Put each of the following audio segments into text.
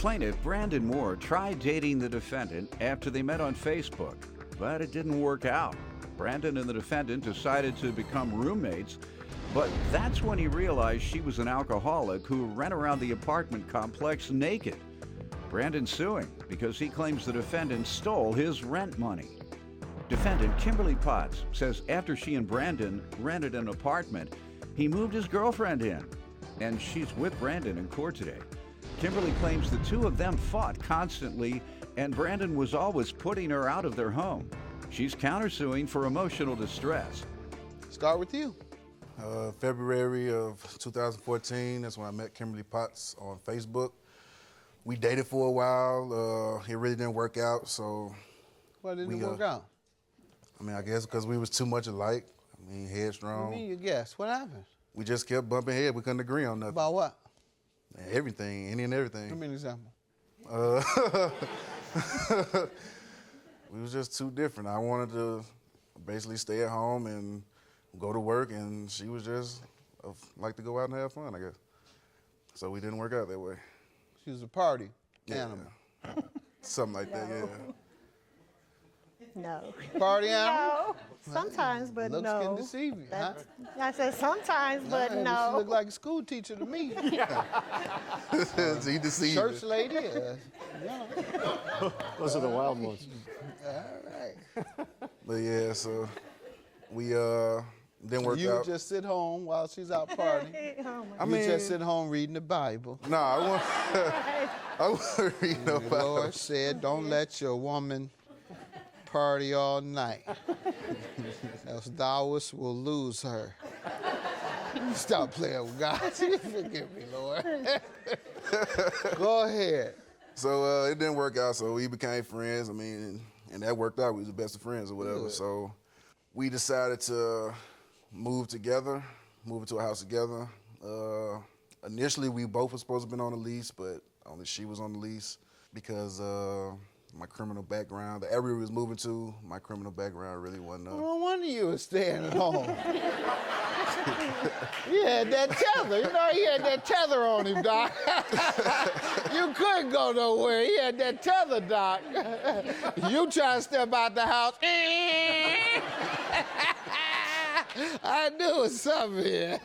plaintiff, Brandon Moore, tried dating the defendant after they met on Facebook, but it didn't work out. Brandon and the defendant decided to become roommates, but that's when he realized she was an alcoholic who ran around the apartment complex naked. Brandon's suing because he claims the defendant stole his rent money. Defendant Kimberly Potts says after she and Brandon rented an apartment, he moved his girlfriend in, and she's with Brandon in court today. Kimberly claims the two of them fought constantly, and Brandon was always putting her out of their home. She's countersuing for emotional distress. Start with you. February of 2014, that's when I met Kimberly Potts on Facebook. We dated for a while. It really didn't work out, so... Why didn't it work out? I mean, I guess because we was too much alike. I mean, headstrong. What do you mean you guess? What happened? We just kept bumping heads. We couldn't agree on nothing. About what? Everything, any and everything. Give me an example. We was just too different. I wanted to basically stay at home and go to work, and she was just like to go out and have fun, I guess. So we didn't work out that way. She was a party animal. Something like that, yeah. No. Party animal? No. Sometimes, but Looks no. can deceive you, huh? I said sometimes, but She no. looked like a school teacher to me. So he deceived Church me. lady. Those are the wild ones. All right. But yeah, so we didn't work You out. just sit home while she's out partying. Oh my I You mean, just sit home reading the Bible. no, I wasn't reading no The Bible. Lord said, don't let your woman party all night, else thou will lose her. Stop playing with God. Forgive me, Lord. Go ahead. So it didn't work out, so we became friends. I mean, and that worked out. We was the best of friends or whatever. Good. So we decided to move together, move into a house together. Initially, we both were supposed to have been on the lease, but only she was on the lease because my criminal background, the area we was moving to, my criminal background really wasn't up. No wonder you were staying at home. He had that tether. You know, he had that tether on him, Doc. You couldn't go nowhere. He had that tether, Doc. You try to step out the house. I knew it was something here.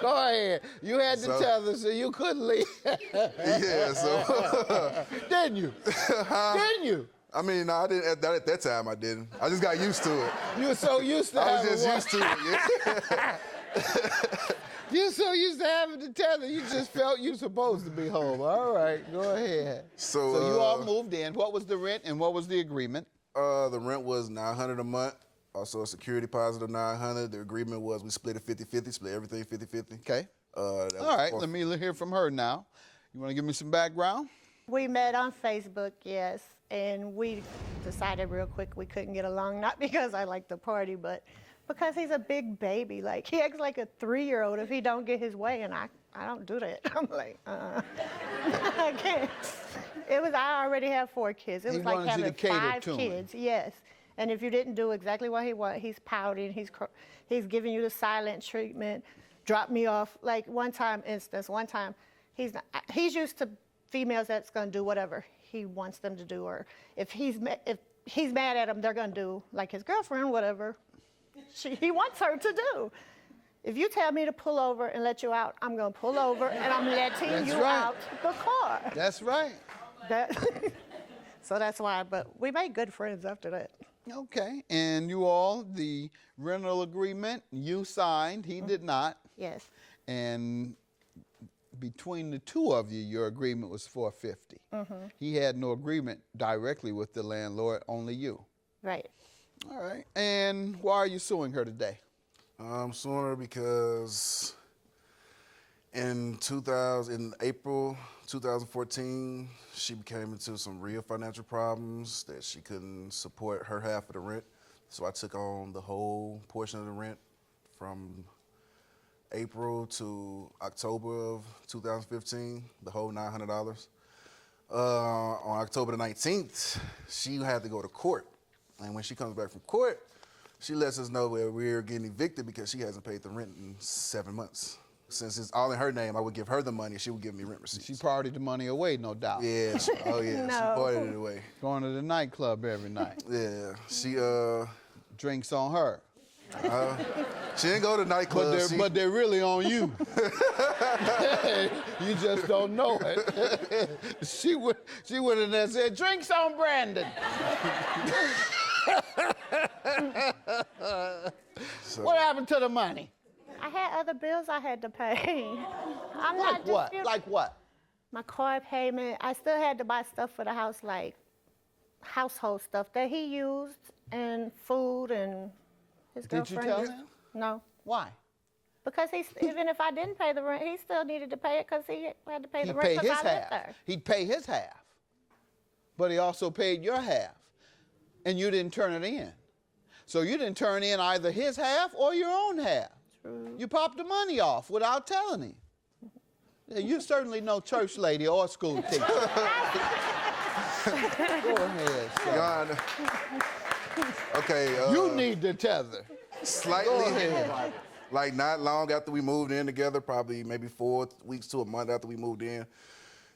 Go ahead. You had the tether, so you couldn't leave. Yeah, so. Didn't you? Didn't you? I mean, no, I didn't. At that time, I didn't. I just got used to it. You were so used to I having was just one. used to it. Yeah. You're so used to having the tether, you just felt you supposed to be home. All right, go ahead. So you all moved in. What was the rent and what was the agreement? The rent was $900 a month. Also a security deposit of $900. The agreement was we split it 50-50, split everything 50-50. Okay. All right, let me hear from her now. You want to give me some background? We met on Facebook, yes, and we decided real quick we couldn't get along, not because I like to party, but because he's a big baby. Like, he acts like a 3-year-old if he don't get his way, and I don't do that. I'm like, I can't. I already have 4 kids. It was like wanted you having to cater 5 to him. kids, yes. And if you didn't do exactly what he wanted, he's pouting, he's giving you the silent treatment, drop me off. Like one time, he's used to females that's gonna do whatever he wants them to do, or if he's mad at them, they're gonna do like his girlfriend, whatever he wants her to do. If you tell me to pull over and let you out, I'm gonna pull over and I'm letting you out the car. That's right. So that's why, but we made good friends after that. Okay, and you all, the rental agreement, you signed, he did not. Yes. And between the two of you, your agreement was $450. He had no agreement directly with the landlord, only you. Right. All right, and why are you suing her today? I'm suing her because in April 2014, she became into some real financial problems that she couldn't support her half of the rent. So I took on the whole portion of the rent from April to October of 2015, the whole $900. On October the 19th, she had to go to court. And when she comes back from court, she lets us know that we're getting evicted because she hasn't paid the rent in 7 months. since it's all in her name, I would give her the money. She would give me rent receipts. She partied the money away, no doubt. Yeah. She No. partied it away. Going to the nightclub every night. Yeah. She Drinks on her. she didn't go to nightclubs. But they're really on you. You just don't know it. She went in there and said, "Drinks on Brandon." What happened to the money? I had other bills I had to pay. I'm Like not what? disputing- Like what? My car payment. I still had to buy stuff for the house, like household stuff that he used, and food, and his Did you girlfriend. tell used- him? No. Why? Because even if I didn't pay the rent, he still needed to pay it because he had to pay He the rent paid because his I lived half. there. He'd pay his half. But he also paid your half. And you didn't turn it in. So you didn't turn in either his half or your own half. True. You popped the money off without telling him. Yeah, you certainly no church lady or school teacher. Go ahead, son. God. Okay. You need the tether. Slightly. Go ahead. Like not long after we moved in together, probably maybe 4 weeks to a month after we moved in,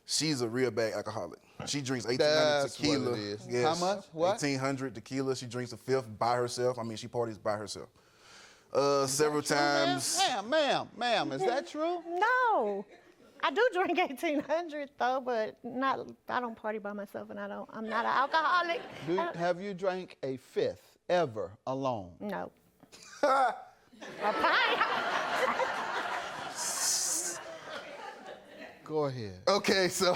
she's a real bad alcoholic. She drinks 1,800 That's tequila. what it is. Yes. How much? What? 1,800 tequila. She drinks a fifth by herself. I mean, she parties by herself. Several times. Ma'am, is that true? No. I do drink 1,800 though, but I don't party by myself, and I'm not an alcoholic. Have you drank a fifth ever alone? No. A pint. Go ahead. Okay, so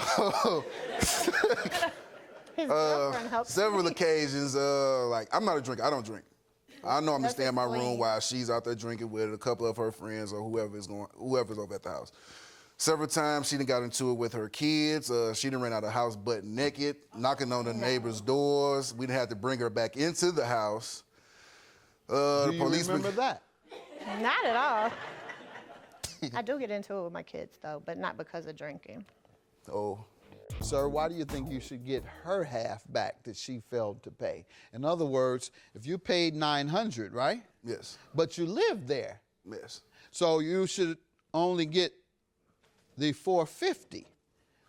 His girlfriend helps several me. occasions, like I'm not a drinker. I don't drink. I know I'm gonna That's stay in my room explain. while she's out there drinking with a couple of her friends or whoever's over at the house. Several times she done got into it with her kids. She done ran out of the house butt naked, knocking on the neighbors' doors. We done had to bring her back into the house. Do you remember that? Not at all. I do get into it with my kids though, but not because of drinking. Oh, Sir, why do you think you should get her half back that she failed to pay? In other words, if you paid $900, right? yes, But you lived there, yes. so you should only get the $450.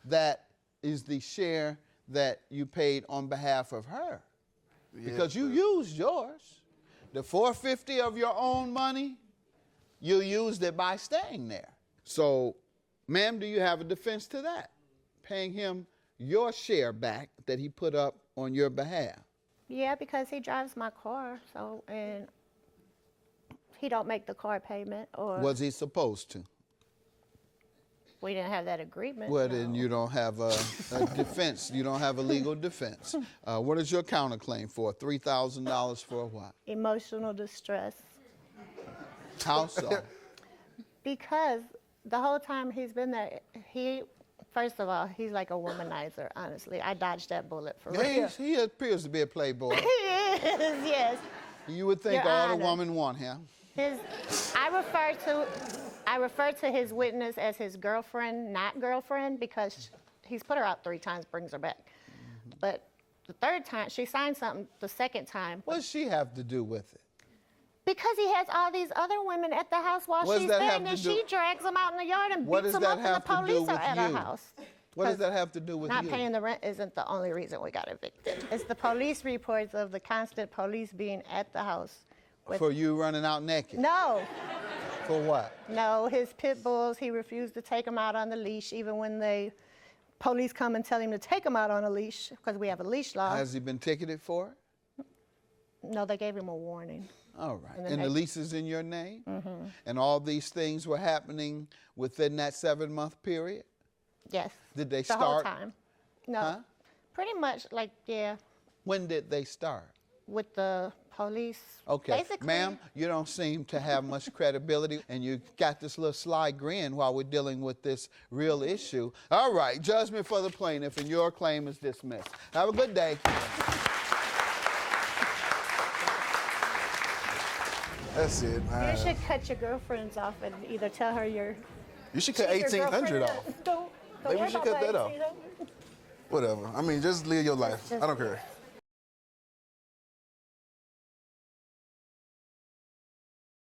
That is the share that you paid on behalf of her, because you used yours. The $450 of your own money, you used it by staying there. So, ma'am, do you have a defense to that? Paying him your share back that he put up on your behalf. Yeah, because he drives my car, so, and he don't make the car payment, or Was he supposed to? we didn't have that agreement. Well, no. then you don't have a defense. You don't have a legal defense. What is your counterclaim for? $3,000 for what? Emotional distress. How so? Because the whole time he's been there, first of all, he's like a womanizer, honestly. I dodged that bullet for real. He appears to be a playboy. He is, yes. You would think Your all the Honor. women want him. I refer to his witness as his girlfriend, not girlfriend, because he's put her out 3 times, brings her back. But the 3rd time, she signed something the 2nd time. What does she have to do with it? Because he has all these other women at the house while What does she's that there, have and to then do- she drags them out in the yard and What beats does them that up, and the have to do police are with at you? her house. What does that have to do with Not you? paying the rent isn't the only reason we got evicted. It's the police reports of the constant police being at the house. For you running out naked? No, For what? no, his pit bulls, he refused to take them out on the leash, even when the police come and tell him to take them out on a leash, because we have a leash law. Has he been ticketed for it? No, they gave him a warning. All right. And then And the they- lease is in your name? Mm-hmm. And all these things were happening within that 7-month period? Yes. Did they the whole start? time. No, Huh? pretty much like, yeah, When did they start? with the police. Okay, Basically, ma'am, you don't seem to have much credibility, and you got this little sly grin while we're dealing with this real issue. All right, judgment for the plaintiff, and your claim is dismissed. Have a good day. That's it. You should cut your girlfriends off and either tell her you're. You should cut she's your 1,800 girlfriend. off. Don't Maybe worry we should about cut that the off. 1,800. Whatever. I mean, just live your life. I don't care.